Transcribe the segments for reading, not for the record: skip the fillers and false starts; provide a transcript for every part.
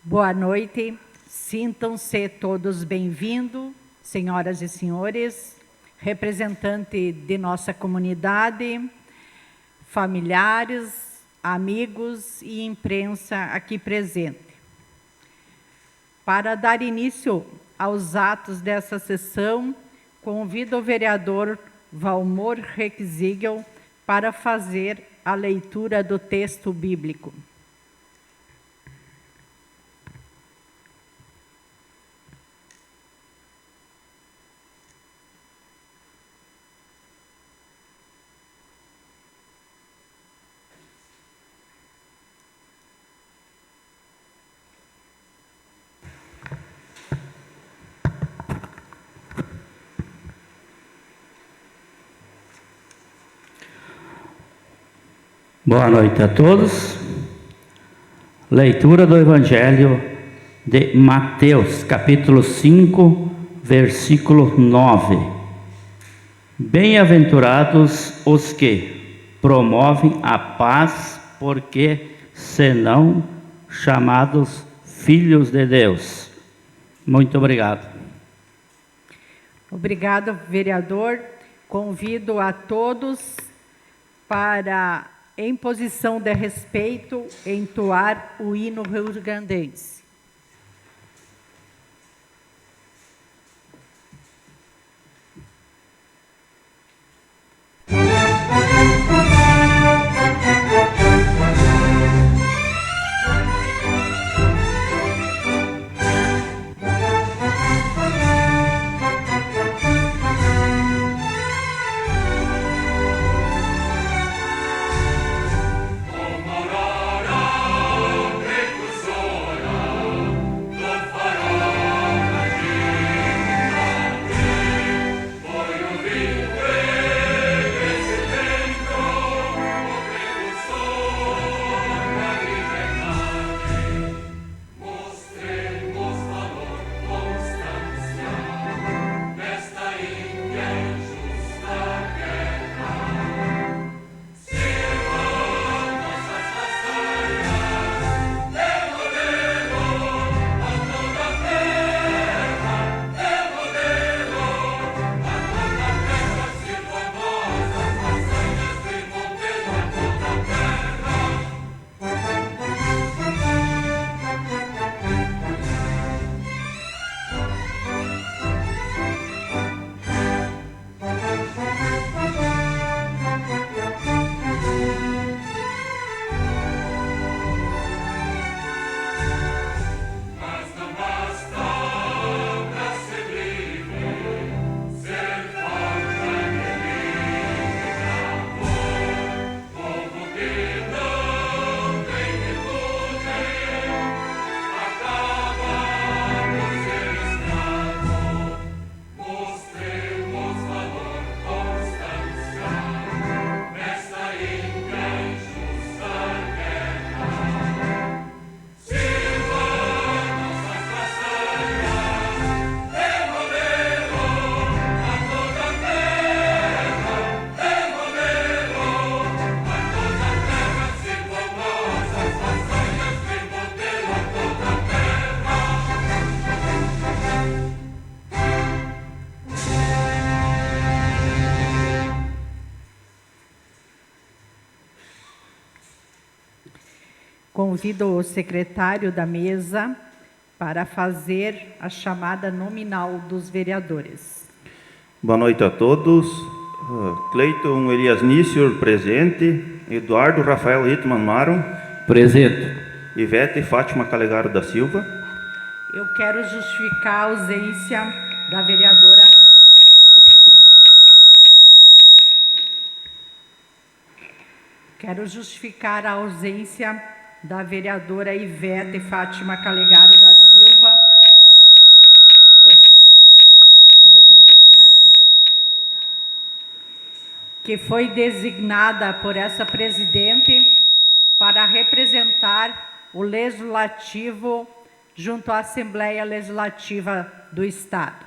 Boa noite, sintam-se todos bem-vindos, senhoras e senhores, representante de nossa comunidade, familiares, amigos e imprensa aqui presente. Para dar início aos atos dessa sessão, convido o vereador Valmor Requizigel para fazer a leitura do texto bíblico. Boa noite a todos. Leitura do Evangelho de Mateus, capítulo 5, versículo 9. Bem-aventurados os que promovem a paz, porque serão chamados filhos de Deus. Muito obrigado. Obrigado, vereador. Convido a todos para, em posição de respeito, entoar o hino rio-grandense. Convido o secretário da mesa para fazer a chamada nominal dos vereadores. Boa noite a todos. Cleiton Elias Nícior, presente. Eduardo Rafael Hitman Maron. Presente. Ivete Fátima Calegaro da Silva. Eu quero justificar a ausência da vereadora Ivete Fátima Calegaro da Silva, que foi designada por essa presidente para representar o Legislativo junto à Assembleia Legislativa do Estado.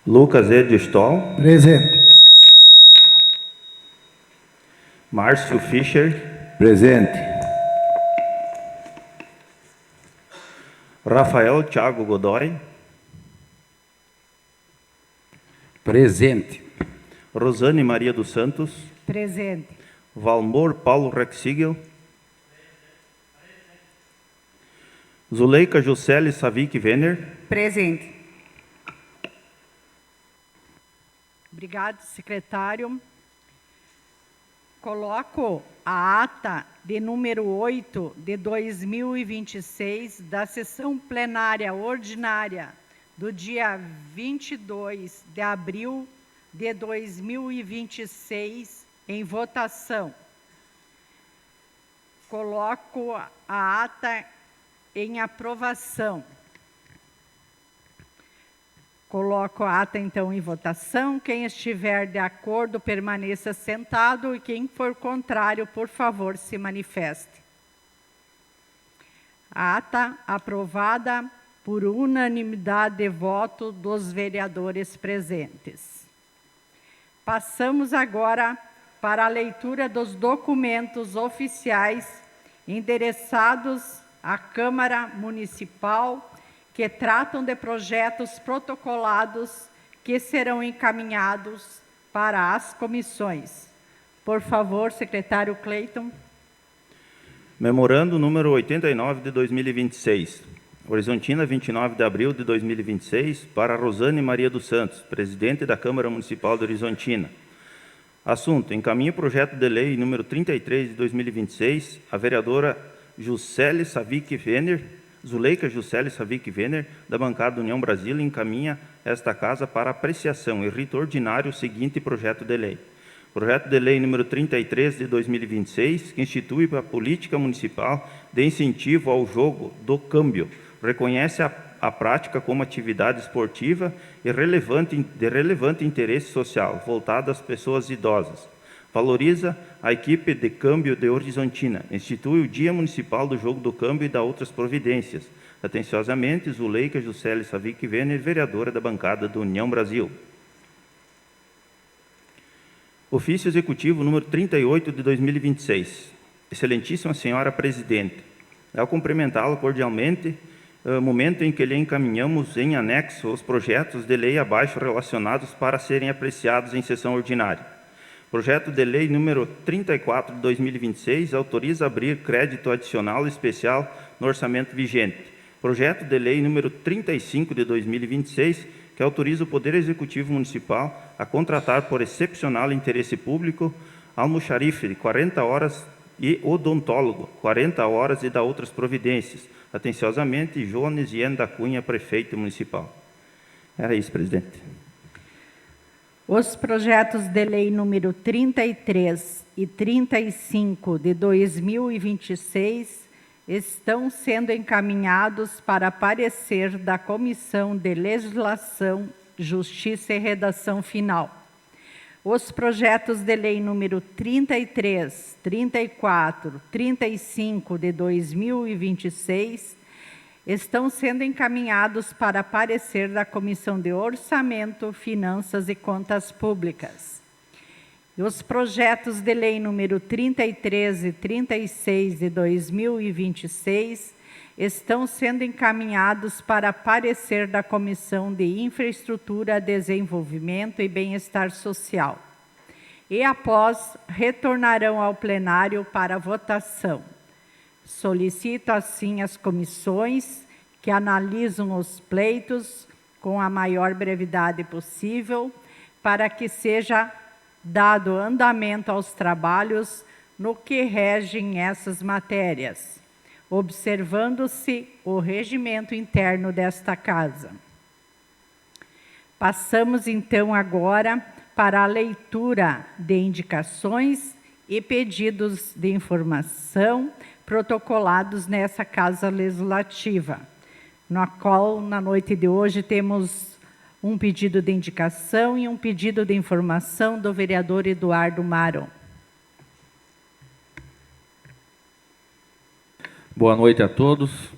Lucas Edio Stoll. Presente. Márcio Fischer. Presente. Rafael Thiago Godoy, Presente. Rosane Maria dos Santos, Presente. Valmor Paulo Rexigel, Zuleika Juscelie Savic Venner, Presente. Obrigado, secretário. Coloco a ata de número 8 de 2026 da sessão plenária ordinária do dia 22 de abril de 2026 em votação. Coloco a ata em aprovação. Coloco a ata, então, em votação. Quem estiver de acordo, permaneça sentado, e quem for contrário, por favor, se manifeste. A ata aprovada por unanimidade de voto dos vereadores presentes. Passamos agora para a leitura dos documentos oficiais endereçados à Câmara Municipal, que tratam de projetos protocolados que serão encaminhados para as comissões. Por favor, secretário Cleiton. Memorando número 89 de 2026. Horizontina, 29 de abril de 2026, para Rosane Maria dos Santos, presidente da Câmara Municipal de Horizontina. Assunto: encaminha o projeto de lei número 33 de 2026, a vereadora Juscelie Savic Venner, Zuleika Juscelie Savic Venner, da bancada União Brasil, encaminha esta casa para apreciação e rito ordinário o seguinte projeto de lei. Projeto de lei número 33 de 2026, que institui a política municipal de incentivo ao jogo do câmbio, reconhece a prática como atividade esportiva e de relevante interesse social, voltada às pessoas idosas. Valoriza a equipe de câmbio de Horizontina. Institui o Dia Municipal do Jogo do Câmbio e dá outras providências. Atenciosamente, Zuleika Juscelie Savic Venner, vereadora da bancada do União Brasil. Ofício Executivo número 38 de 2026. Excelentíssima Senhora Presidente, ao cumprimentá-la cordialmente, momento em que lhe encaminhamos em anexo os projetos de lei abaixo relacionados para serem apreciados em sessão ordinária. Projeto de lei número 34 de 2026 autoriza abrir crédito adicional especial no orçamento vigente. Projeto de lei número 35 de 2026 que autoriza o Poder Executivo Municipal a contratar por excepcional interesse público almoxarife de 40 horas e odontólogo 40 horas e dá outras providências. Atenciosamente, Jones Ien da Cunha, prefeito municipal. Era isso, presidente. Os projetos de lei número 33 e 35 de 2026 estão sendo encaminhados para parecer da Comissão de Legislação, Justiça e Redação Final. Os projetos de lei número 33, 34, 35 de 2026 estão sendo encaminhados para parecer da Comissão de Orçamento, Finanças e Contas Públicas. E os projetos de lei número 33 e 36 de 2026 estão sendo encaminhados para parecer da Comissão de Infraestrutura, Desenvolvimento e Bem-Estar Social. E após, retornarão ao plenário para votação. Solicito, assim, as comissões que analisam os pleitos com a maior brevidade possível, para que seja dado andamento aos trabalhos no que regem essas matérias, observando-se o regimento interno desta Casa. Passamos, então, agora para a leitura de indicações e pedidos de informação protocolados nessa Casa Legislativa, na qual, na noite de hoje, temos um pedido de indicação e um pedido de informação do vereador Eduardo Maron. Boa noite a todos.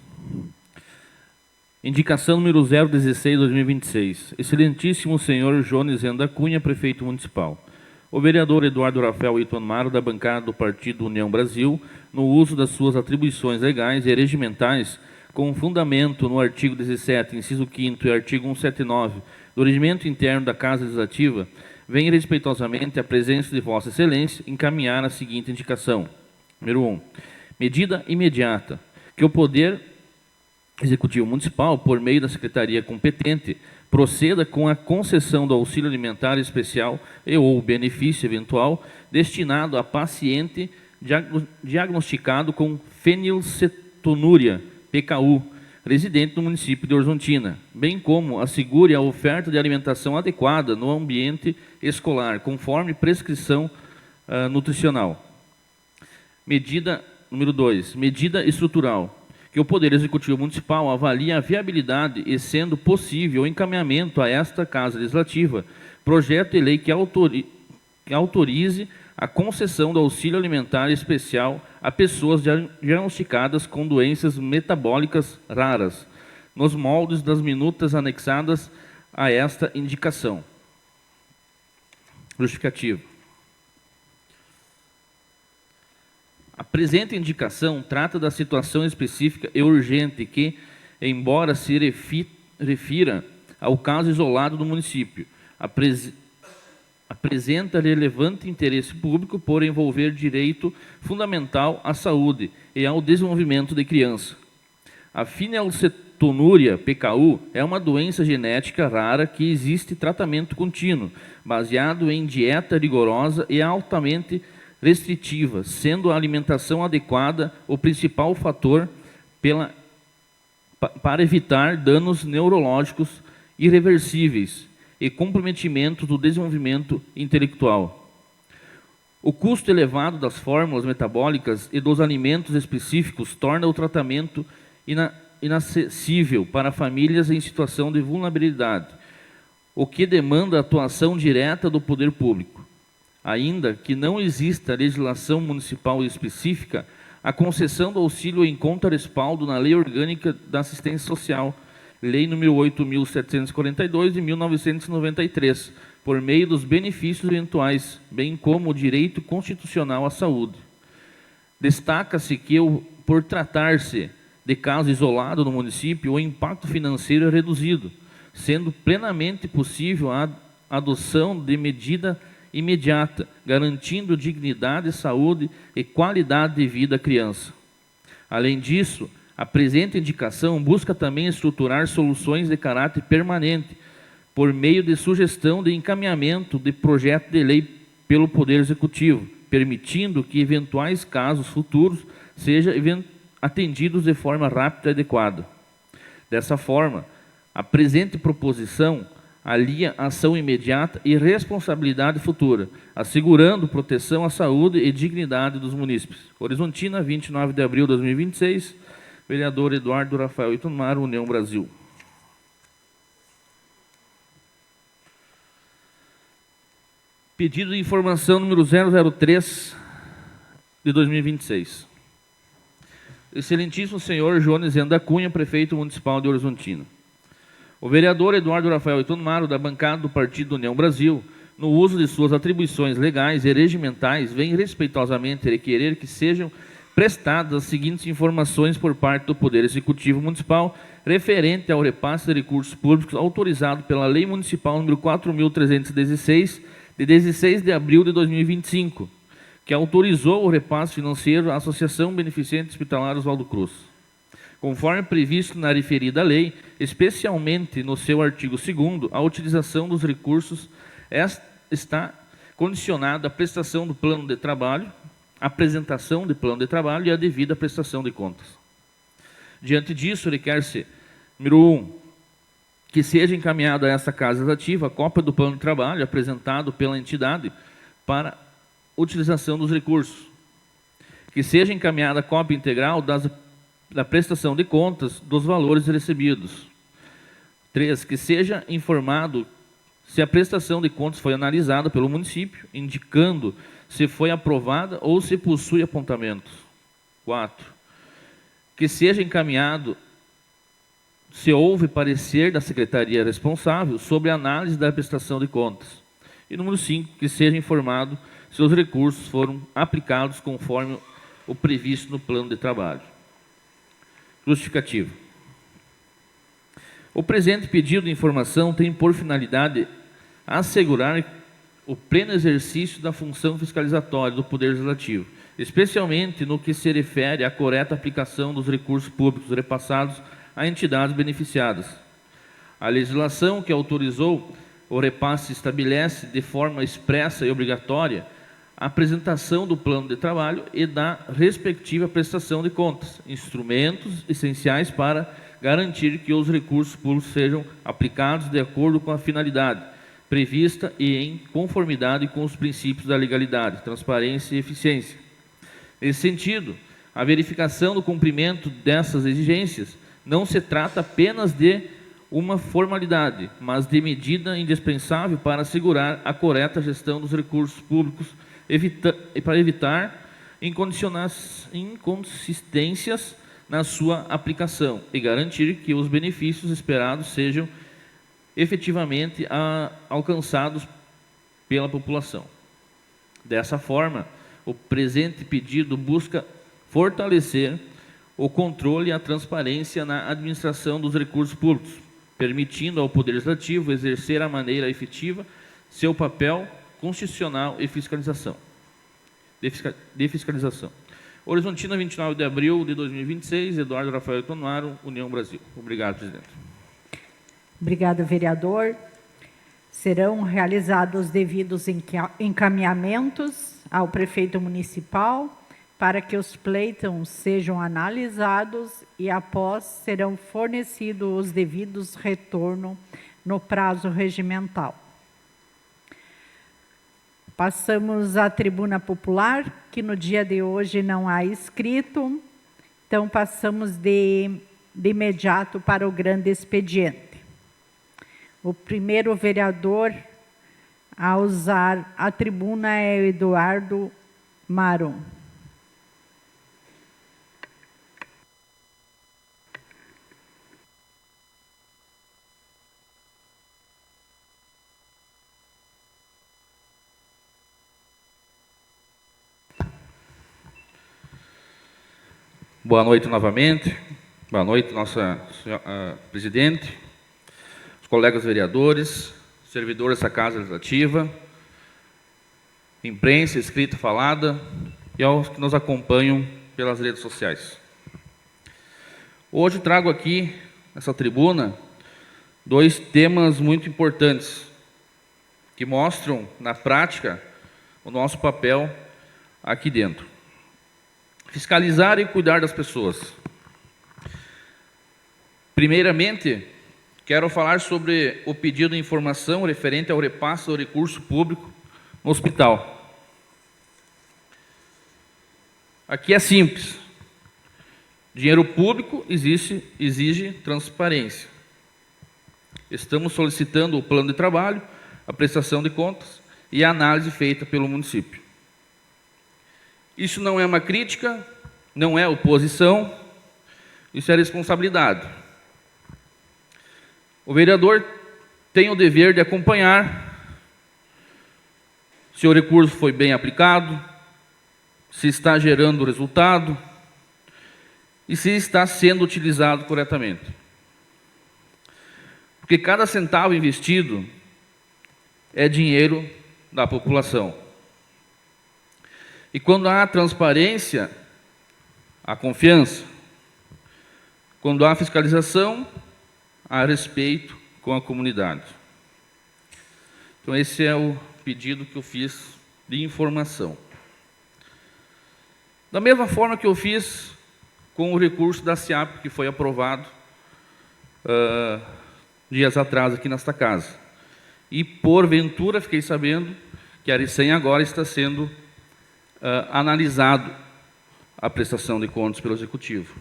Indicação número 016/2026. Excelentíssimo senhor Jones Ien da Cunha, prefeito municipal. O vereador Eduardo Rafael Ito Maro, da bancada do Partido União Brasil, no uso das suas atribuições legais e regimentais, com fundamento no artigo 17, inciso 5º e artigo 179 do Regimento Interno da Casa Legislativa, venho respeitosamente à presença de Vossa Excelência encaminhar a seguinte indicação. Número 1. Medida imediata, que o Poder Executivo Municipal, por meio da Secretaria competente, proceda com a concessão do auxílio alimentar especial e ou benefício eventual destinado a paciente diagnosticado com fenilcetonúria, PKU, residente no município de Horizontina, bem como assegure a oferta de alimentação adequada no ambiente escolar, conforme prescrição nutricional. Medida número 2. Medida estrutural, que o Poder Executivo Municipal avalie a viabilidade e, sendo possível, o encaminhamento a esta Casa Legislativa, projeto de lei que autorize a concessão do auxílio alimentar especial a pessoas diagnosticadas com doenças metabólicas raras, nos moldes das minutas anexadas a esta indicação. Justificativo. A presente indicação trata da situação específica e urgente que, embora se refira ao caso isolado do município, apresenta relevante interesse público por envolver direito fundamental à saúde e ao desenvolvimento de criança. A fenilcetonúria, PKU, é uma doença genética rara que existe tratamento contínuo, baseado em dieta rigorosa e altamente restritiva, sendo a alimentação adequada o principal fator para evitar danos neurológicos irreversíveis e comprometimento do desenvolvimento intelectual. O custo elevado das fórmulas metabólicas e dos alimentos específicos torna o tratamento inacessível para famílias em situação de vulnerabilidade, o que demanda a atuação direta do poder público. Ainda que não exista legislação municipal específica, a concessão do auxílio encontra respaldo na Lei Orgânica da Assistência Social, Lei nº 8.742, de 1993, por meio dos benefícios eventuais, bem como o direito constitucional à saúde. Destaca-se que, por tratar-se de caso isolado no município, o impacto financeiro é reduzido, sendo plenamente possível a adoção de medida imediata, garantindo dignidade, saúde e qualidade de vida à criança. Além disso, a presente indicação busca também estruturar soluções de caráter permanente, por meio de sugestão de encaminhamento de projeto de lei pelo Poder Executivo, permitindo que eventuais casos futuros sejam atendidos de forma rápida e adequada. Dessa forma, a presente proposição alia ação imediata e responsabilidade futura, assegurando proteção à saúde e dignidade dos munícipes. Horizontina, 29 de abril de 2026, vereador Eduardo Rafael Itumar, União Brasil. Pedido de informação número 003 de 2026. Excelentíssimo senhor Jones Enda Cunha, prefeito municipal de Horizontina. O vereador Eduardo Rafael Itumaro, da bancada do Partido União Brasil, no uso de suas atribuições legais e regimentais, vem respeitosamente requerer que sejam prestadas as seguintes informações por parte do Poder Executivo Municipal referente ao repasse de recursos públicos autorizado pela Lei Municipal nº 4.316, de 16 de abril de 2025, que autorizou o repasse financeiro à Associação Beneficente Hospitalar Oswaldo Cruz. Conforme previsto na referida lei, especialmente no seu artigo 2º, a utilização dos recursos está condicionada à prestação do plano de trabalho, apresentação de plano de trabalho e a devida prestação de contas. Diante disso, requer-se, número 1, que seja encaminhada a esta Casa Legislativa a cópia do plano de trabalho apresentado pela entidade para utilização dos recursos. Que seja encaminhada a cópia integral da prestação de contas dos valores recebidos. 3. Que seja informado se a prestação de contas foi analisada pelo município, indicando se foi aprovada ou se possui apontamentos. 4. Que seja encaminhado se houve parecer da secretaria responsável sobre a análise da prestação de contas. E número 5, que seja informado se os recursos foram aplicados conforme o previsto no plano de trabalho. Justificativo. O presente pedido de informação tem por finalidade assegurar o pleno exercício da função fiscalizatória do Poder Legislativo, especialmente no que se refere à correta aplicação dos recursos públicos repassados a entidades beneficiadas. A legislação que autorizou o repasse estabelece de forma expressa e obrigatória a apresentação do plano de trabalho e da respectiva prestação de contas, instrumentos essenciais para garantir que os recursos públicos sejam aplicados de acordo com a finalidade prevista e em conformidade com os princípios da legalidade, transparência e eficiência. Nesse sentido, a verificação do cumprimento dessas exigências não se trata apenas de uma formalidade, mas de medida indispensável para assegurar a correta gestão dos recursos públicos e para evitar inconsistências na sua aplicação e garantir que os benefícios esperados sejam efetivamente alcançados pela população. Dessa forma, o presente pedido busca fortalecer o controle e a transparência na administração dos recursos públicos, permitindo ao Poder Legislativo exercer a maneira efetiva seu papel constitucional e de fiscalização. Horizontina, 29 de abril de 2026, Eduardo Rafael Tonaro, União Brasil. Obrigado, presidente. Obrigado, vereador. Serão realizados os devidos encaminhamentos ao prefeito municipal para que os pleitos sejam analisados e, após, serão fornecidos os devidos retornos no prazo regimental. Passamos à tribuna popular, que no dia de hoje não há inscrito, então passamos de imediato para o grande expediente. O primeiro vereador a usar a tribuna é o Eduardo Maron. Boa noite novamente. Boa noite, nossa senhora, presidente, os colegas vereadores, servidores dessa Casa Legislativa, imprensa, escrita, falada, e aos que nos acompanham pelas redes sociais. Hoje trago aqui, nessa tribuna, dois temas muito importantes, que mostram, na prática, o nosso papel aqui dentro. Fiscalizar e cuidar das pessoas. Primeiramente, quero falar sobre o pedido de informação referente ao repasse do recurso público no hospital. Aqui é simples. Dinheiro público exige transparência. Estamos solicitando o plano de trabalho, a prestação de contas e a análise feita pelo município. Isso não é uma crítica, não é oposição, isso é responsabilidade. O vereador tem o dever de acompanhar se o recurso foi bem aplicado, se está gerando resultado e se está sendo utilizado corretamente. Porque cada centavo investido é dinheiro da população. E quando há transparência, há confiança. Quando há fiscalização, há respeito com a comunidade. Então, esse é o pedido que eu fiz de informação. Da mesma forma que eu fiz com o recurso da SEAP, que foi aprovado dias atrás aqui nesta casa. E, porventura, fiquei sabendo que a Aricem agora está sendo analisado a prestação de contas pelo Executivo.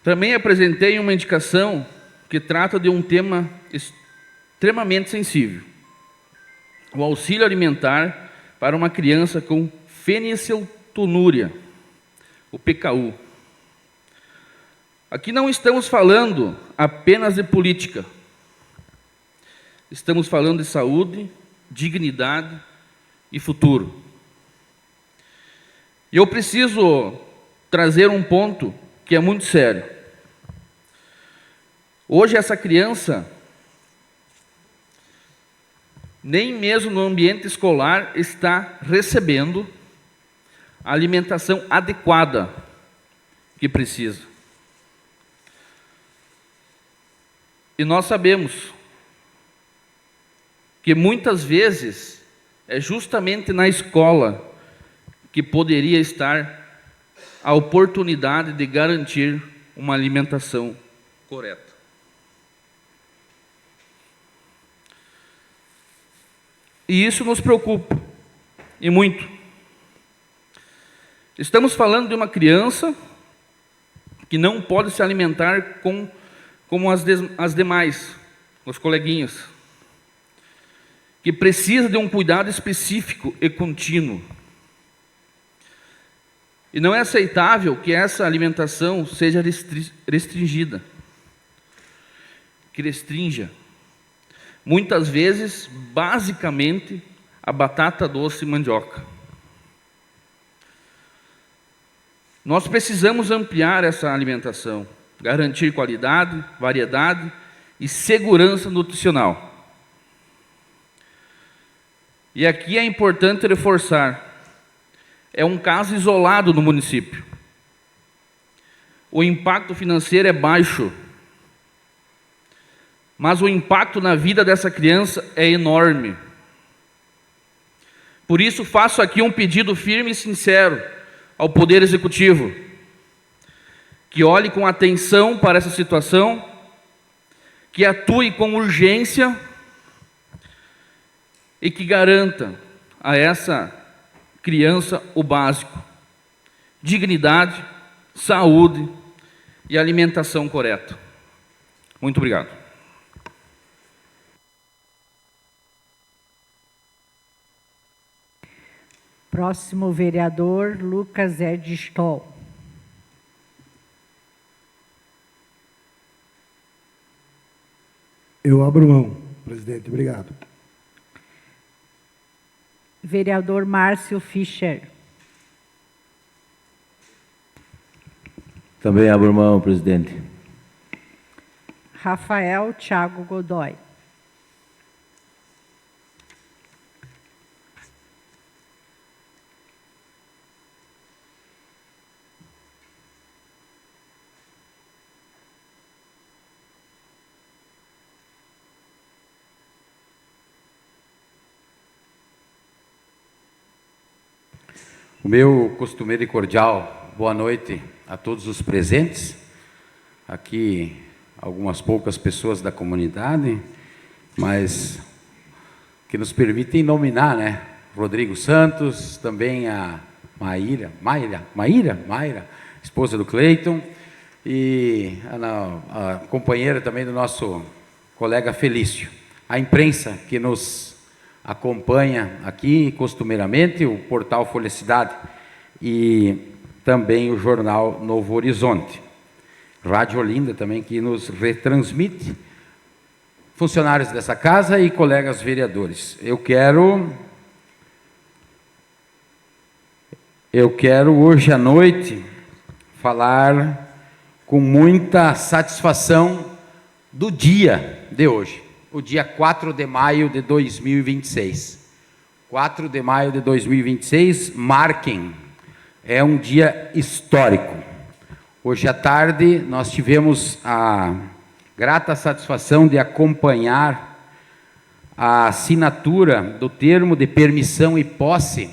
Também apresentei uma indicação que trata de um tema extremamente sensível: o auxílio alimentar para uma criança com fenilcetonúria, o PKU. Aqui não estamos falando apenas de política. Estamos falando de saúde, dignidade e futuro. E eu preciso trazer um ponto que é muito sério. Hoje essa criança, nem mesmo no ambiente escolar, está recebendo a alimentação adequada que precisa. E nós sabemos que muitas vezes é justamente na escola que poderia estar a oportunidade de garantir uma alimentação correta. E isso nos preocupa, e muito. Estamos falando de uma criança que não pode se alimentar como as demais, os coleguinhas, que precisa de um cuidado específico e contínuo. E não é aceitável que essa alimentação seja restringida, que restrinja. Muitas vezes, basicamente, a batata doce e mandioca. Nós precisamos ampliar essa alimentação, garantir qualidade, variedade e segurança nutricional. E aqui é importante reforçar, é um caso isolado no município. O impacto financeiro é baixo, mas o impacto na vida dessa criança é enorme. Por isso, faço aqui um pedido firme e sincero ao Poder Executivo, que olhe com atenção para essa situação, que atue com urgência e que garanta a essa criança o básico: dignidade, saúde e alimentação correta. Muito obrigado. Próximo vereador, Lucas Ed Stoll. Eu abro mão, presidente. Obrigado. Vereador Márcio Fischer. Também abro mão, presidente. Rafael Thiago Godoy. O meu costumeiro e cordial boa noite a todos os presentes. Aqui, algumas poucas pessoas da comunidade, mas que nos permitem nominar, né? Rodrigo Santos, também a Maíra, esposa do Cleiton, e a companheira também do nosso colega Felício. A imprensa que nos acompanha aqui costumeiramente, o portal Folha Cidade e também o jornal Novo Horizonte. Rádio Olinda também, que nos retransmite, funcionários dessa casa e colegas vereadores. Eu quero hoje à noite falar com muita satisfação do dia de hoje, o dia 4 de maio de 2026. 4 de maio de 2026, marquem, é um dia histórico. Hoje à tarde nós tivemos a grata satisfação de acompanhar a assinatura do termo de permissão e posse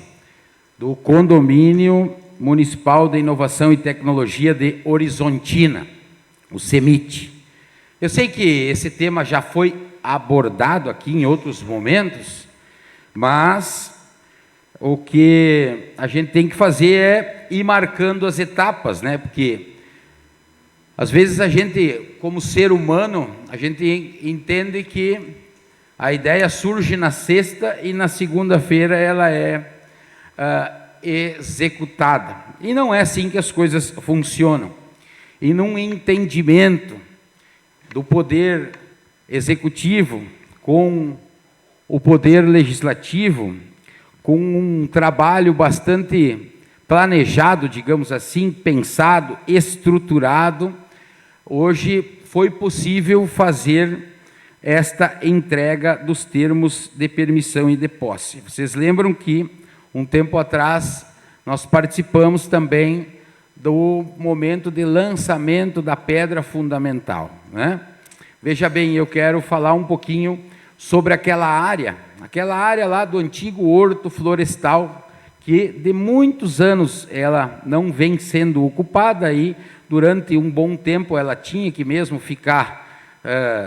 do Condomínio Municipal de Inovação e Tecnologia de Horizontina, o CEMIT. Eu sei que esse tema já foi abordado aqui em outros momentos, mas o que a gente tem que fazer é ir marcando as etapas, né? Porque às vezes a gente, como ser humano, a gente entende que a ideia surge na sexta e na segunda-feira ela é executada. E não é assim que as coisas funcionam. E num entendimento do poder executivo com o poder legislativo, com um trabalho bastante planejado, digamos assim, pensado, estruturado, hoje foi possível fazer esta entrega dos termos de permissão e de posse. Vocês lembram que, um tempo atrás, nós participamos também do momento de lançamento da pedra fundamental, né? Veja bem, eu quero falar um pouquinho sobre aquela área lá do antigo horto florestal, que de muitos anos ela não vem sendo ocupada, e durante um bom tempo ela tinha que mesmo ficar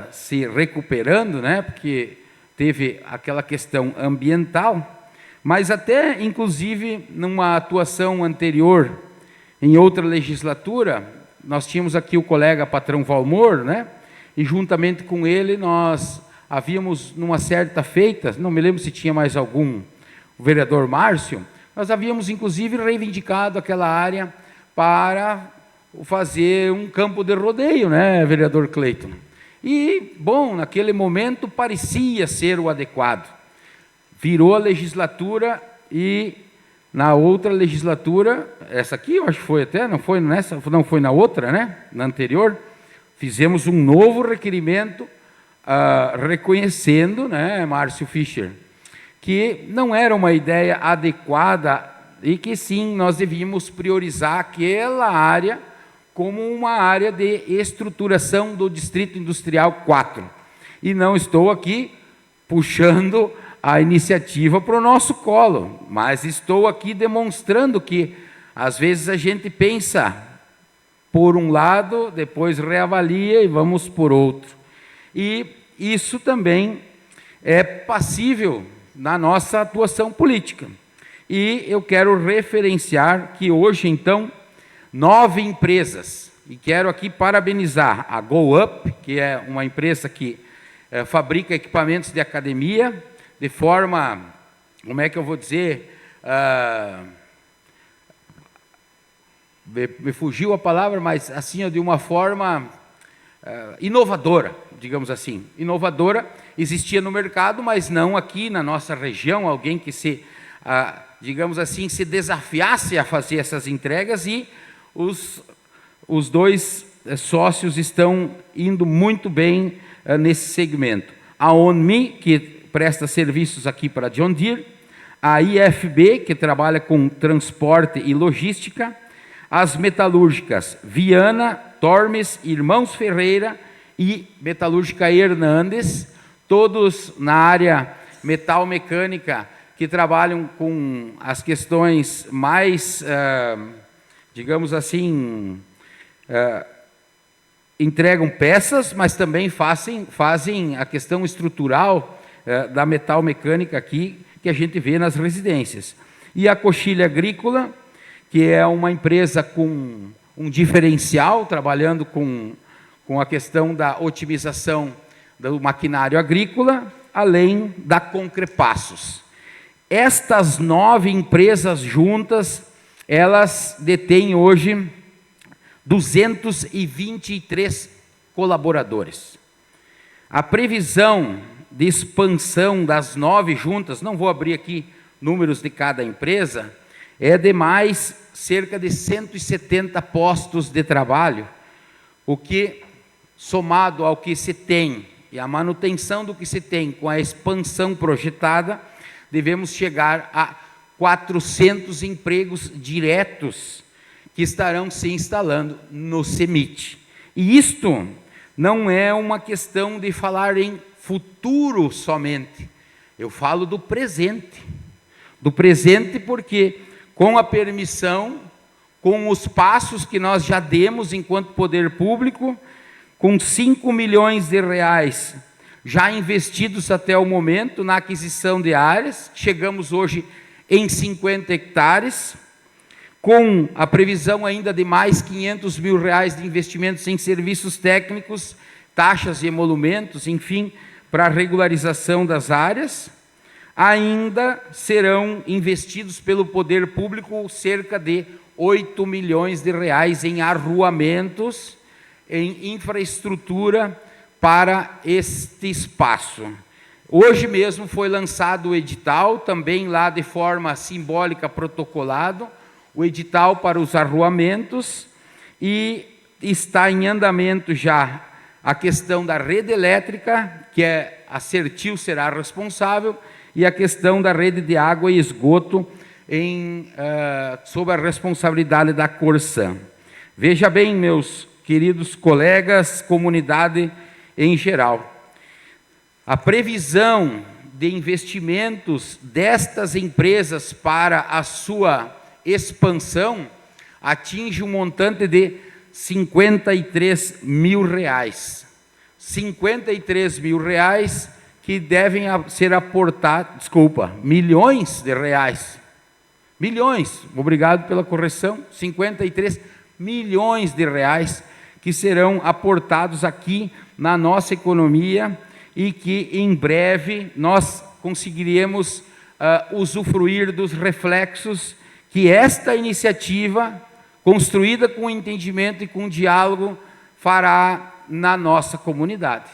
se recuperando, né? Porque teve aquela questão ambiental, mas até, inclusive, numa atuação anterior, em outra legislatura, nós tínhamos aqui o colega patrão Valmor, né? E juntamente com ele nós havíamos, numa certa feita, não me lembro se tinha mais algum, o vereador Márcio, nós havíamos inclusive reivindicado aquela área para fazer um campo de rodeio, né, vereador Cleiton? E, bom, naquele momento parecia ser o adequado. Virou a legislatura e na outra legislatura, essa aqui eu acho que foi até, não foi nessa, não foi na outra, né, na anterior, fizemos um novo requerimento reconhecendo, né, Márcio Fischer, que não era uma ideia adequada e que sim, nós devíamos priorizar aquela área como uma área de estruturação do Distrito Industrial 4. E não estou aqui puxando a iniciativa para o nosso colo, mas estou aqui demonstrando que, às vezes, a gente pensa por um lado, depois reavalia e vamos por outro. E isso também é passível na nossa atuação política. E eu quero referenciar que hoje, então, 9 empresas, e quero aqui parabenizar a GoUp, que é uma empresa que fabrica equipamentos de academia, de forma, como é que eu vou dizer, me fugiu a palavra, mas assim, de uma forma inovadora, digamos assim. Inovadora, existia no mercado, mas não aqui na nossa região, alguém que se, digamos assim, se desafiasse a fazer essas entregas, e os dois sócios estão indo muito bem nesse segmento. A OnMe, que presta serviços aqui para John Deere, a IFB, que trabalha com transporte e logística, as metalúrgicas Viana, Tormes, Irmãos Ferreira e Metalúrgica Hernandes, todos na área metal mecânica, que trabalham com as questões mais, digamos assim, entregam peças, mas também fazem a questão estrutural da metal mecânica aqui, que a gente vê nas residências. E a Coxilha Agrícola, que é uma empresa com um diferencial, trabalhando com a questão da otimização do maquinário agrícola, além da Concrepassos. Estas 9 empresas juntas, elas detêm hoje 223 colaboradores. A previsão de expansão das 9 juntas, não vou abrir aqui números de cada empresa, é de mais cerca de 170 postos de trabalho, o que, somado ao que se tem e a manutenção do que se tem com a expansão projetada, devemos chegar a 400 empregos diretos que estarão se instalando no CEMIT. E isto não é uma questão de falar em futuro somente, eu falo do presente. Do presente porque, com a permissão, com os passos que nós já demos enquanto poder público, com 5 milhões de reais já investidos até o momento na aquisição de áreas, chegamos hoje em 50 hectares, com a previsão ainda de mais 500 mil reais de investimentos em serviços técnicos, taxas e emolumentos, enfim, para a regularização das áreas. Ainda serão investidos pelo poder público cerca de 8 milhões de reais em arruamentos, em infraestrutura para este espaço. Hoje mesmo foi lançado o edital, também lá de forma simbólica protocolado, o edital para os arruamentos e está em andamento já a questão da rede elétrica, que a Sertil será responsável, e a questão da rede de água e esgoto sob a responsabilidade da Corsan. Veja bem, meus queridos colegas, comunidade em geral, a previsão de investimentos destas empresas para a sua expansão atinge um montante de R$ 53 mil. R$ 53 mil que devem ser aportados, milhões de reais. Milhões, obrigado pela correção, 53 milhões de reais que serão aportados aqui na nossa economia e que em breve nós conseguiremos usufruir dos reflexos que esta iniciativa, construída com entendimento e com diálogo, fará na nossa comunidade.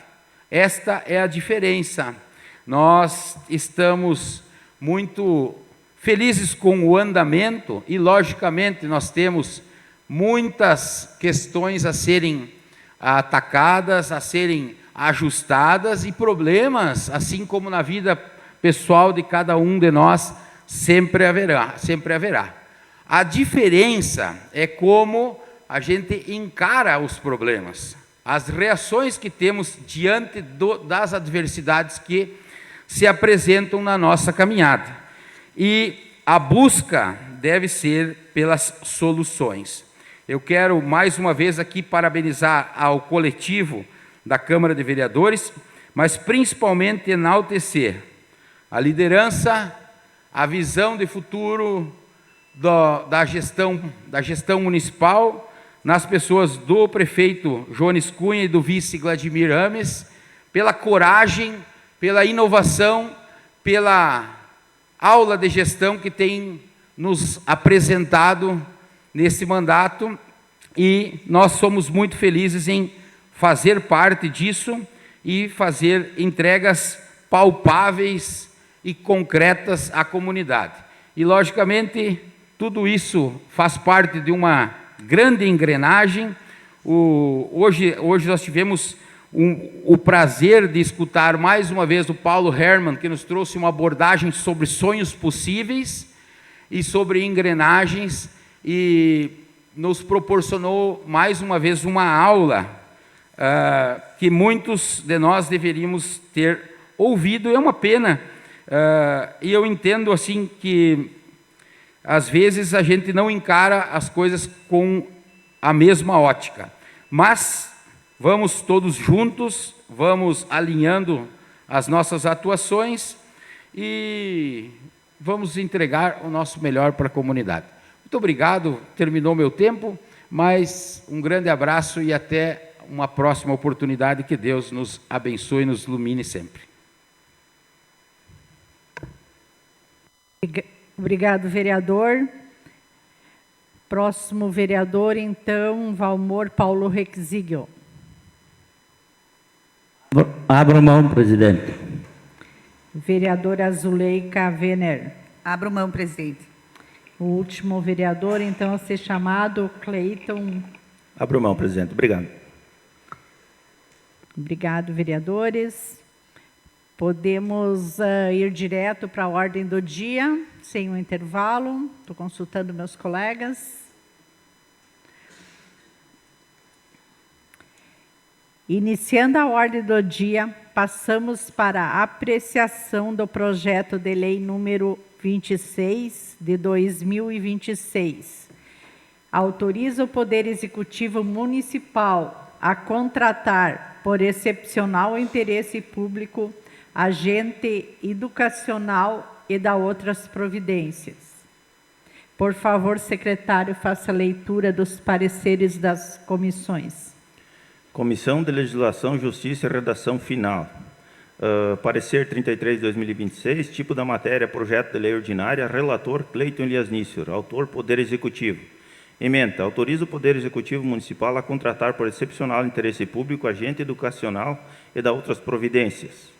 Esta é a diferença. Nós estamos muito felizes com o andamento e, logicamente, nós temos muitas questões a serem atacadas, a serem ajustadas e problemas, assim como na vida pessoal de cada um de nós, sempre haverá, sempre haverá. A diferença é como a gente encara os problemas, as reações que temos diante das adversidades que se apresentam na nossa caminhada. E a busca deve ser pelas soluções. Eu quero mais uma vez aqui parabenizar ao coletivo da Câmara de Vereadores, mas principalmente enaltecer a liderança, a visão de futuro da gestão municipal, nas pessoas do prefeito Jones Cunha e do vice Vladimir Ames, pela coragem, pela inovação, pela aula de gestão que tem nos apresentado nesse mandato, e nós somos muito felizes em fazer parte disso e fazer entregas palpáveis e concretas à comunidade. E, logicamente, tudo isso faz parte de uma grande engrenagem. Hoje nós tivemos o prazer de escutar mais uma vez o Paulo Hermann, que nos trouxe uma abordagem sobre sonhos possíveis e sobre engrenagens, e nos proporcionou mais uma vez uma aula que muitos de nós deveríamos ter ouvido. É uma pena, e eu entendo assim que às vezes a gente não encara as coisas com a mesma ótica, mas vamos todos juntos, vamos alinhando as nossas atuações e vamos entregar o nosso melhor para a comunidade. Muito obrigado, terminou meu tempo, mas um grande abraço e até uma próxima oportunidade. Que Deus nos abençoe e nos ilumine sempre. Obrigado, vereador. Próximo vereador, então, Valmor Paulo Rexigel. Abro mão, presidente. Vereadora Zuleika Wener. Abro mão, presidente. O último vereador, então, a ser chamado, Cleiton. Abro mão, presidente. Obrigado. Obrigado, vereadores. Podemos ir direto para a ordem do dia, sem um intervalo. Estou consultando meus colegas. Iniciando a ordem do dia, passamos para a apreciação do projeto de lei número 26 de 2026. Autoriza o Poder Executivo Municipal a contratar, por excepcional interesse público, agente educacional e da outras providências. Por favor, secretário, faça a leitura dos pareceres das comissões. Comissão de Legislação, Justiça e Redação Final. Parecer 33 de 2026, tipo da matéria, projeto de lei ordinária, relator Cleiton Elias Nísser, autor Poder Executivo. Ementa, autoriza o Poder Executivo Municipal a contratar por excepcional interesse público agente educacional e da outras providências.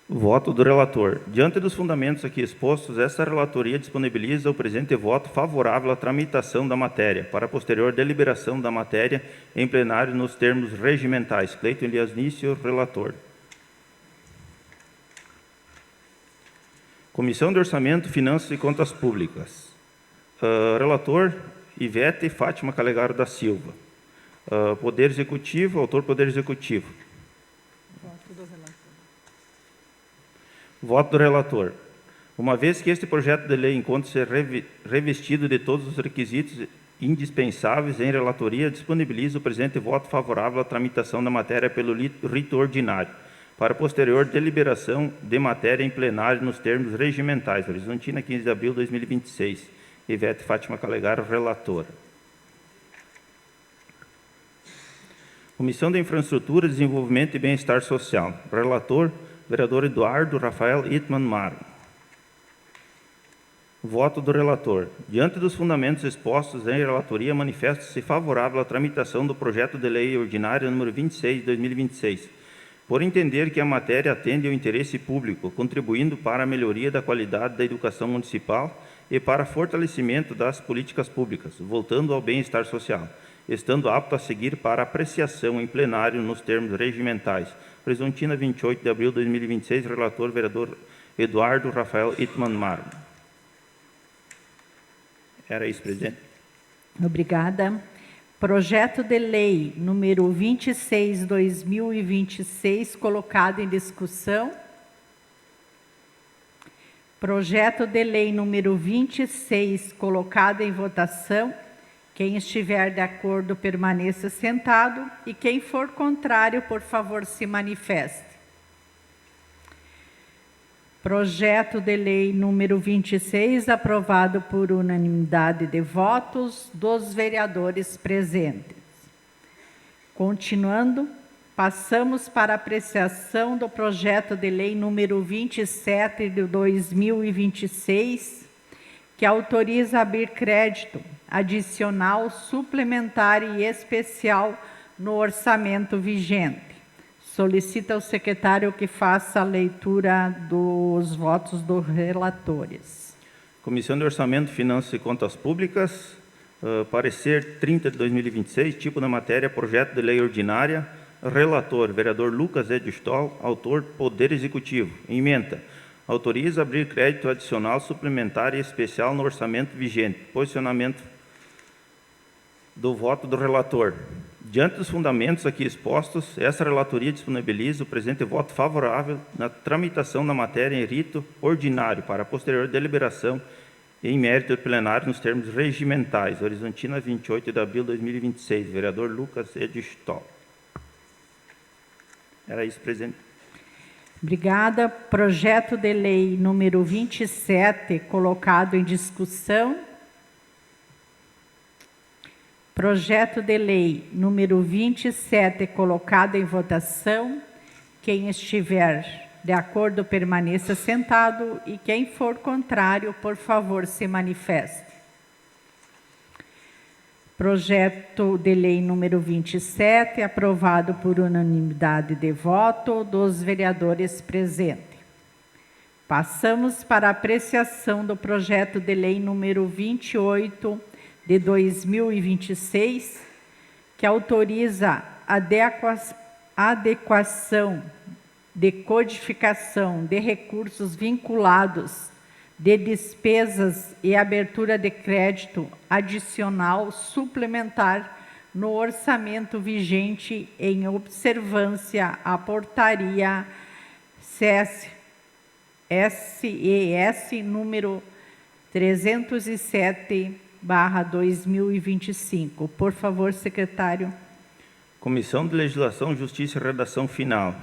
Voto do relator. Diante dos fundamentos aqui expostos, esta relatoria disponibiliza o presente voto favorável à tramitação da matéria, para posterior deliberação da matéria em plenário nos termos regimentais. Cleiton Elias Nício, relator. Comissão de Orçamento, Finanças e Contas Públicas. Relator, Ivete Fátima Calegaro da Silva. Poder Executivo, autor Poder Executivo. Voto do relator. Uma vez que este projeto de lei encontra-se revestido de todos os requisitos indispensáveis em relatoria, disponibiliza o presente voto favorável à tramitação da matéria pelo rito ordinário, para posterior deliberação de matéria em plenário nos termos regimentais. Horizontina, 15 de abril de 2026. Ivete Fátima Calegaro, relatora. Comissão de Infraestrutura, Desenvolvimento e Bem-Estar Social. Relator, vereador Eduardo Rafael Ittmann Maro. Voto do relator. Diante dos fundamentos expostos em relatoria, manifesta-se favorável à tramitação do projeto de lei ordinária número 26 de 2026, por entender que a matéria atende ao interesse público, contribuindo para a melhoria da qualidade da educação municipal e para fortalecimento das políticas públicas, voltando ao bem-estar social, estando apto a seguir para apreciação em plenário nos termos regimentais. Horizontina, 28 de abril de 2026, relator vereador Eduardo Rafael Ittmann Maro. Era isso, presidente. Obrigada. Projeto de lei número 26/2026, colocado em discussão. Projeto de lei número 26, colocado em votação. Quem estiver de acordo, permaneça sentado, e quem for contrário, por favor, se manifeste. Projeto de lei número 26, aprovado por unanimidade de votos dos vereadores presentes. Continuando, passamos para a apreciação do projeto de lei número 27 de 2026, que autoriza abrir crédito adicional, suplementar e especial no orçamento vigente. Solicita ao secretário que faça a leitura dos votos dos relatores. Comissão de Orçamento, Finanças e Contas Públicas, parecer 30 de 2026, tipo da matéria, projeto de lei ordinária, relator, vereador Lucas Edstol, autor, Poder Executivo. Ementa. Autoriza abrir crédito adicional, suplementar e especial no orçamento vigente. Posicionamento do voto do relator. Diante dos fundamentos aqui expostos, essa relatoria disponibiliza o presente voto favorável na tramitação da matéria em rito ordinário para posterior deliberação em mérito plenário nos termos regimentais. Horizontina, 28 de abril de 2026. Vereador Lucas Edstol. Era isso, presidente. Obrigada. Projeto de lei número 27, colocado em discussão. Projeto de lei número 27, colocado em votação. Quem estiver de acordo, permaneça sentado, e quem for contrário, por favor, se manifeste. Projeto de lei número 27, aprovado por unanimidade de voto dos vereadores presentes. Passamos para a apreciação do projeto de lei número 28 de 2026, que autoriza a adequação de codificação de recursos vinculados de despesas e abertura de crédito adicional suplementar no orçamento vigente em observância à portaria SES número 307/2025. Por favor, secretário. Comissão de Legislação, Justiça e Redação Final.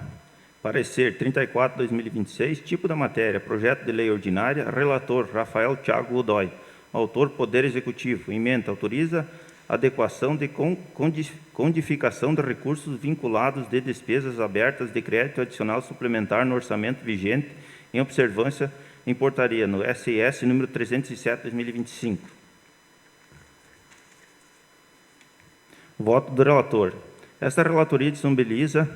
Parecer 34 de 2026, tipo da matéria, projeto de lei ordinária, relator Rafael Thiago Godoy, autor Poder Executivo. Ementa, autoriza adequação de codificação de recursos vinculados de despesas abertas de crédito adicional suplementar no orçamento vigente em observância em portaria no SES número 307 de 2025. Voto do relator. Esta relatoria disponibiliza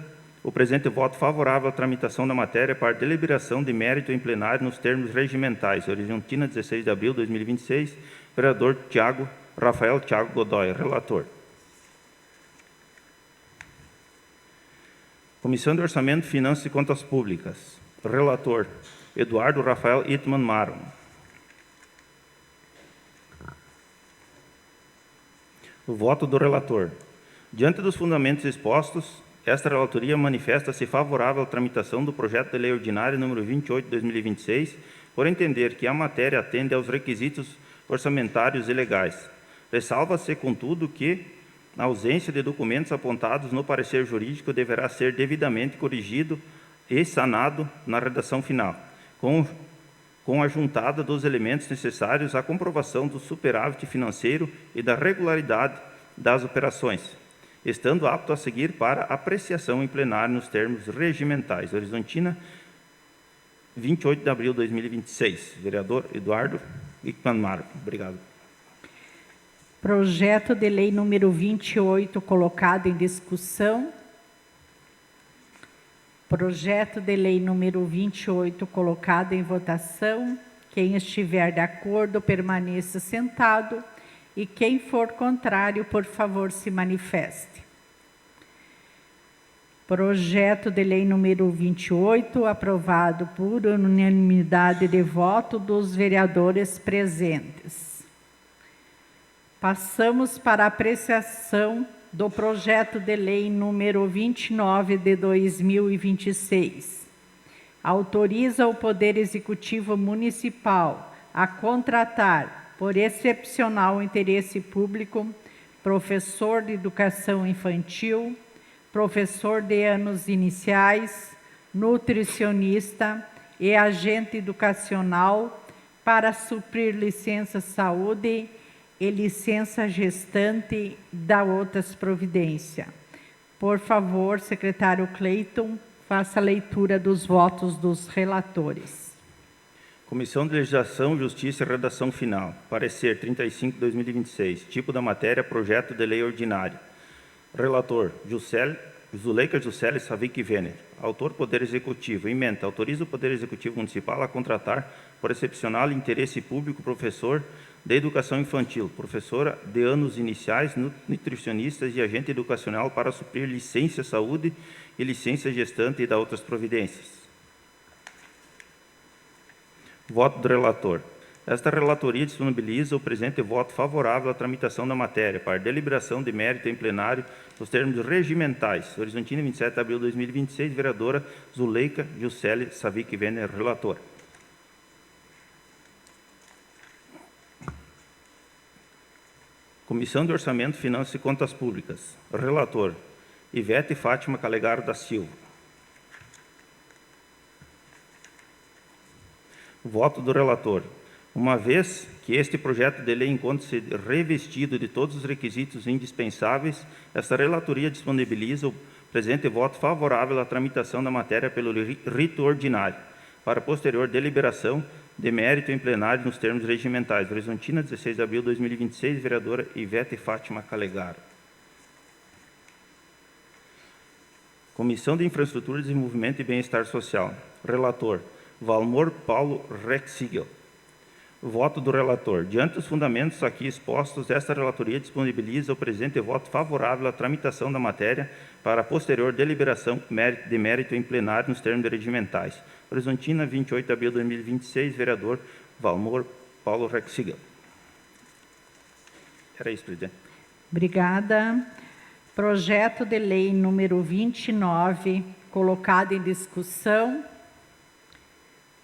o presente voto favorável à tramitação da matéria para deliberação de mérito em plenário nos termos regimentais. Horizontina, 16 de abril de 2026. Vereador Rafael Thiago Godoy, relator. Comissão de Orçamento, Finanças e Contas Públicas. Relator, Eduardo Rafael Itman Maron. O voto do relator. Diante dos fundamentos expostos, esta relatoria manifesta-se favorável à tramitação do projeto de lei ordinária número 28 de 2026, por entender que a matéria atende aos requisitos orçamentários e legais. Ressalva-se, contudo, que, na ausência de documentos apontados no parecer jurídico, deverá ser devidamente corrigido e sanado na redação final, com a juntada dos elementos necessários à comprovação do superávit financeiro e da regularidade das operações, estando apto a seguir para apreciação em plenário nos termos regimentais. Horizontina, 28 de abril de 2026. Vereador Eduardo Ickman Marco. Obrigado. Projeto de lei número 28, colocado em discussão. Projeto de lei número 28, colocado em votação. Quem estiver de acordo, permaneça sentado. E quem for contrário, por favor, se manifeste. Projeto de lei número 28, aprovado por unanimidade de voto dos vereadores presentes. Passamos para a apreciação do projeto de lei número 29 de 2026. Autoriza o Poder Executivo Municipal a contratar, por excepcional interesse público, professor de educação infantil, professor de anos iniciais, nutricionista e agente educacional para suprir licença saúde e licença gestante da outras providências. Por favor, secretário Cleiton, faça a leitura dos votos dos relatores. Comissão de Legislação, Justiça e Redação Final. Parecer 35 de 2026. Tipo da matéria, projeto de lei ordinário. Relator, Zuleika Juscelia Savic Venner. Autor, Poder Executivo. Ementa, autoriza o Poder Executivo Municipal a contratar, por excepcional interesse público, professor de educação infantil, professora de anos iniciais, nutricionistas e agente educacional para suprir licença saúde e licença gestante e da outras providências. Voto do relator. Esta relatoria disponibiliza o presente voto favorável à tramitação da matéria para deliberação de mérito em plenário nos termos regimentais. Horizontina, 27 de abril de 2026, vereadora Zuleika Juscelia Savic Venner, relatora. Comissão de Orçamento, Finanças e Contas Públicas. Relator, Ivete Fátima Calegaro da Silva. Voto do relator. Uma vez que este projeto de lei encontra-se revestido de todos os requisitos indispensáveis, esta relatoria disponibiliza o presente voto favorável à tramitação da matéria pelo rito ordinário, para posterior deliberação de mérito em plenário nos termos regimentais. Horizontina, 16 de abril de 2026, vereadora Ivete Fátima Calegaro. Comissão de Infraestrutura, Desenvolvimento e Bem-Estar Social. Relator, Valmor Paulo Rexigel. Voto do relator. Diante dos fundamentos aqui expostos, esta relatoria disponibiliza o presente voto favorável à tramitação da matéria para posterior deliberação de mérito em plenário nos termos regimentais. Horizontina, 28 de abril de 2026, vereador Valmor Paulo Rexigel. Era isso, presidente. Obrigada. Projeto de lei número 29, colocado em discussão.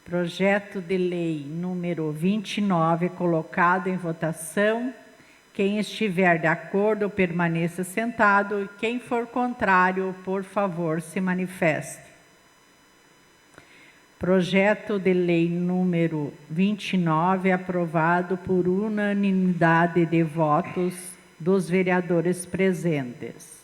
Projeto de lei número 29, colocado em votação. Quem estiver de acordo, permaneça sentado. E quem for contrário, por favor, se manifeste. Projeto de lei número 29, aprovado por unanimidade de votos dos vereadores presentes.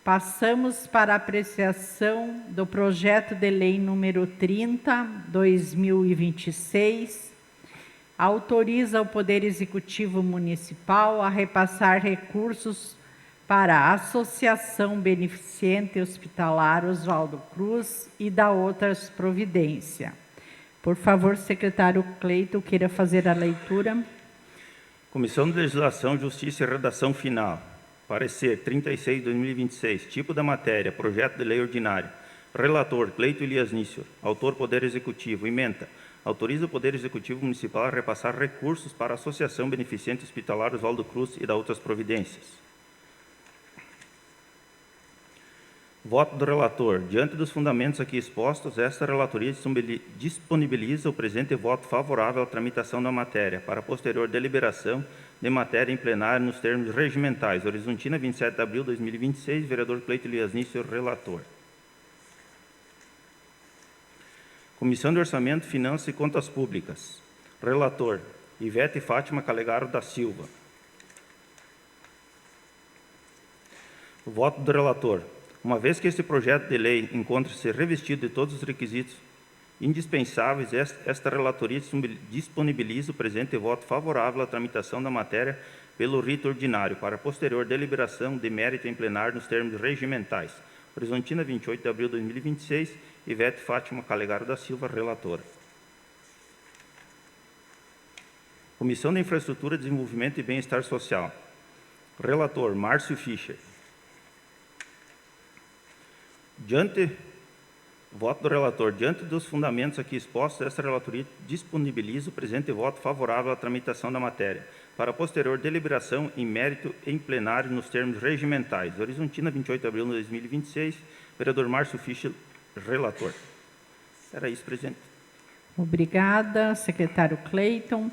Passamos para a apreciação do projeto de lei número 30, 2026, autoriza o Poder Executivo Municipal a repassar recursos para a Associação Beneficente Hospitalar Oswaldo Cruz e da outras providência. Por favor, secretário Cleiton, queira fazer a leitura. Comissão de Legislação, Justiça e Redação Final. Parecer 36 de 2026. Tipo da matéria. Projeto de lei ordinário. Relator Cleiton Elias Nício. Autor Poder Executivo. Ementa. Autoriza o Poder Executivo Municipal a repassar recursos para a Associação Beneficente Hospitalar Oswaldo Cruz e da outras providências. Voto do relator. Diante dos fundamentos aqui expostos, esta relatoria disponibiliza o presente voto favorável à tramitação da matéria, para posterior deliberação de matéria em plenário nos termos regimentais. Horizontina, 27 de abril de 2026, vereador Cleiton Elias Nício, relator. Comissão de Orçamento, Finanças e Contas Públicas. Relator, Ivete Fátima Calegaro da Silva. O voto do relator. Uma vez que este projeto de lei encontra-se revestido de todos os requisitos indispensáveis, esta relatoria disponibiliza o presente voto favorável à tramitação da matéria pelo rito ordinário, para posterior deliberação de mérito em plenário nos termos regimentais. Horizontina, 28 de abril de 2026, Ivete Fátima Calegaro da Silva, relatora. Comissão de Infraestrutura, Desenvolvimento e Bem-Estar Social. Relator, Márcio Fischer. Voto do relator. Diante dos fundamentos aqui expostos, esta relatoria disponibiliza o presente voto favorável à tramitação da matéria, para posterior deliberação em mérito em plenário nos termos regimentais. Horizontina, 28 de abril de 2026, vereador Márcio Fischer, relator. Era isso, presidente. Obrigada, secretário Cleiton.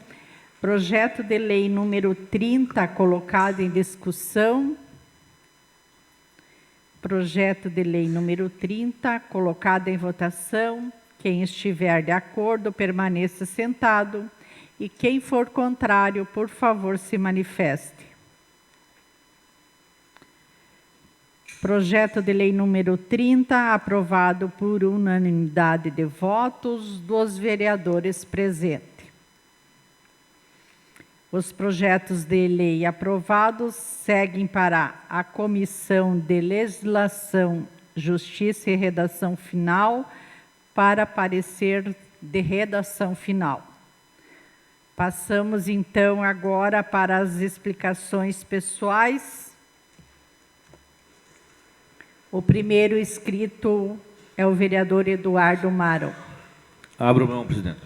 Projeto de lei número 30, colocado em discussão. Projeto de lei número 30, colocado em votação. Quem estiver de acordo, permaneça sentado. E quem for contrário, por favor, se manifeste. Projeto de lei número 30, aprovado por unanimidade de votos dos vereadores presentes. Os projetos de lei aprovados seguem para a Comissão de Legislação, Justiça e Redação Final, para parecer de redação final. Passamos, então, agora para as explicações pessoais. O primeiro inscrito é o vereador Eduardo Maro. Abro mão, presidente.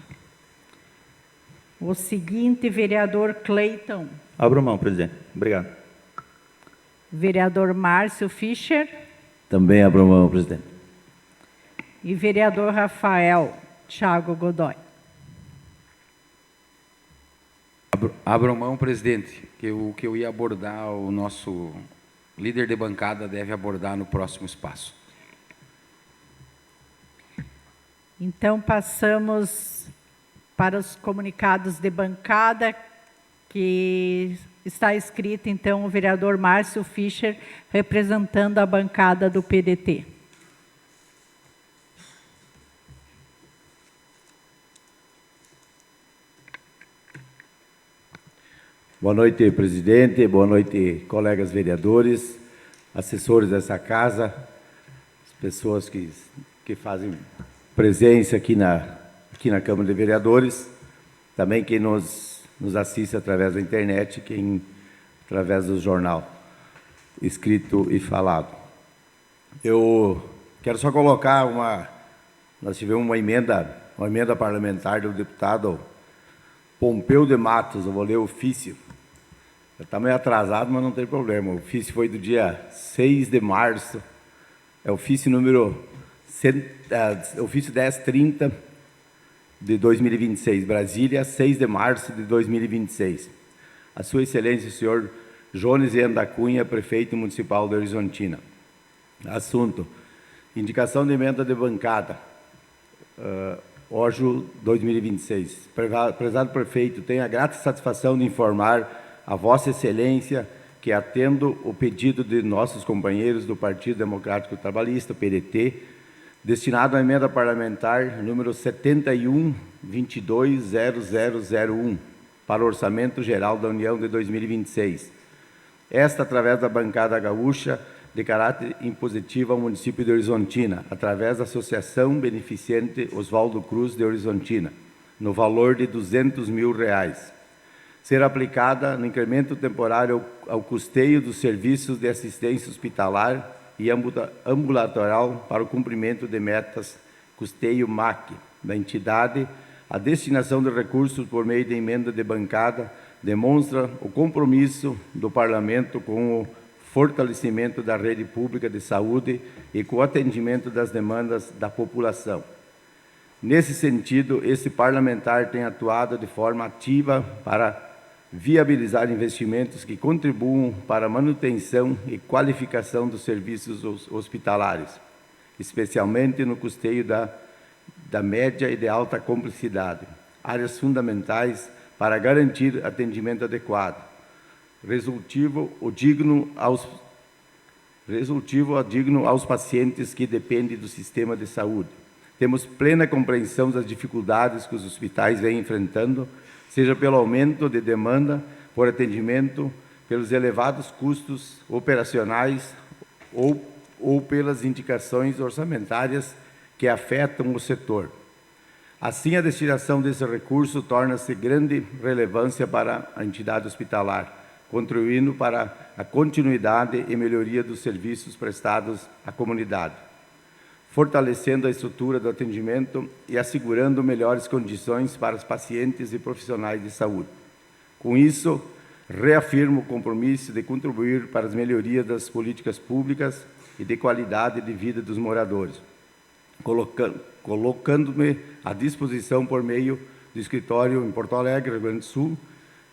O seguinte, vereador Cleiton. Abro mão, presidente. Obrigado. Vereador Márcio Fischer. Também abro mão, presidente. E vereador Rafael Thiago Godoy. Abro mão, presidente, que o que eu ia abordar, o nosso líder de bancada deve abordar no próximo espaço. Então, passamos para os comunicados de bancada, que está escrito, então, o vereador Márcio Fischer, representando a bancada do PDT. Boa noite, presidente. Boa noite, colegas vereadores, assessores dessa casa, as pessoas que fazem presença aqui na Câmara de Vereadores, também quem nos assiste através da internet, através do jornal, escrito e falado. Eu quero só colocar nós tivemos uma emenda parlamentar do deputado Pompeu de Matos, eu vou ler o ofício. Está meio atrasado, mas não tem problema. O ofício foi do dia 6 de março, é o ofício número ofício 1030 de 2026, Brasília, 6 de março de 2026. A Sua Excelência, o senhor Jones Ian da Cunha, prefeito municipal de Horizontina. Assunto: indicação de emenda de bancada, OJO 2026. Prezado prefeito, tenho a grata satisfação de informar a Vossa Excelência que, atendo o pedido de nossos companheiros do Partido Democrático Trabalhista, PDT, destinado à emenda parlamentar número 71.22.0001, para o Orçamento Geral da União de 2026. esta através da bancada gaúcha de caráter impositivo ao município de Horizontina, através da Associação Beneficente Oswaldo Cruz de Horizontina, no valor de R$200 mil, ser aplicada no incremento temporário ao custeio dos serviços de assistência hospitalar e ambulatorial para o cumprimento de metas custeio MAC da entidade. A destinação de recursos por meio de emenda de bancada demonstra o compromisso do Parlamento com o fortalecimento da rede pública de saúde e com o atendimento das demandas da população. Nesse sentido, esse parlamentar tem atuado de forma ativa para viabilizar investimentos que contribuam para a manutenção e qualificação dos serviços hospitalares, especialmente no custeio da média e de alta complexidade, áreas fundamentais para garantir atendimento adequado, resultivo digno aos pacientes que dependem do sistema de saúde. Temos plena compreensão das dificuldades que os hospitais vêm enfrentando, seja pelo aumento de demanda por atendimento, pelos elevados custos operacionais ou pelas indicações orçamentárias que afetam o setor. Assim, a destinação desse recurso torna-se de grande relevância para a entidade hospitalar, contribuindo para a continuidade e melhoria dos serviços prestados à comunidade, fortalecendo a estrutura do atendimento e assegurando melhores condições para os pacientes e profissionais de saúde. Com isso, reafirmo o compromisso de contribuir para as melhorias das políticas públicas e de qualidade de vida dos moradores, colocando-me à disposição por meio do escritório em Porto Alegre, Rio Grande do Sul,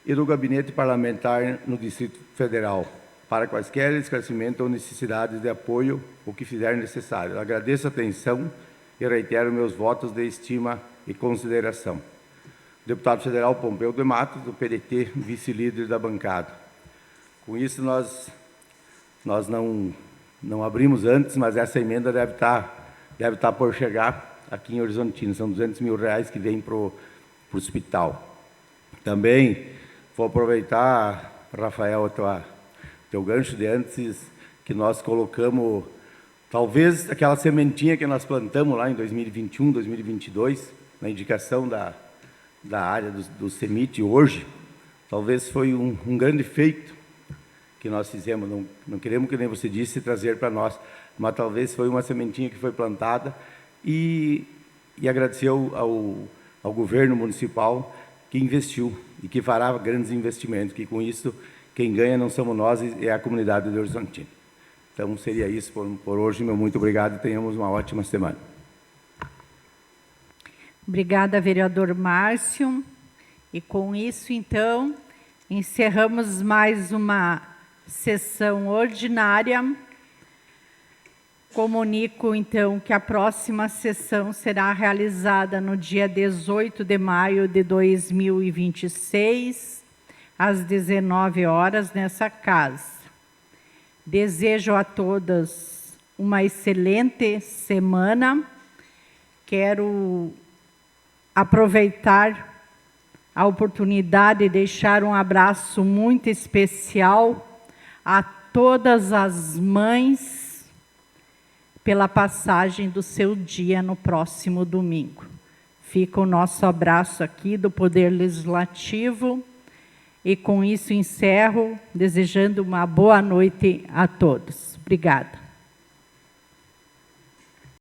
e do gabinete parlamentar no Distrito Federal, para quaisquer esclarecimentos ou necessidades de apoio, o que fizer necessário. Eu agradeço a atenção e reitero meus votos de estima e consideração. Deputado federal Pompeu de Matos, do PDT, vice-líder da bancada. Com isso, nós não abrimos antes, mas essa emenda deve estar por chegar aqui em Horizontina. São R$200 mil que vêm para o hospital. Também vou aproveitar, Rafael, teu gancho de antes, que nós colocamos, talvez, aquela sementinha que nós plantamos lá em 2021, 2022, na indicação da área do CEMIT hoje, talvez foi um grande feito que nós fizemos. Não queremos, que nem você disse, trazer para nós, mas talvez foi uma sementinha que foi plantada e agradecer ao governo municipal que investiu e que fará grandes investimentos, que com isso quem ganha não somos nós, é a comunidade de Horizontina. Então, seria isso por hoje. Meu muito obrigado e tenhamos uma ótima semana. Obrigada, vereador Márcio. E com isso, então, encerramos mais uma sessão ordinária. Comunico, então, que a próxima sessão será realizada no dia 18 de maio de 2026, às 19 horas, nessa casa. Desejo a todas uma excelente semana. Quero aproveitar a oportunidade de deixar um abraço muito especial a todas as mães pela passagem do seu dia no próximo domingo. Fica o nosso abraço aqui do Poder Legislativo e com isso encerro, desejando uma boa noite a todos. Obrigada.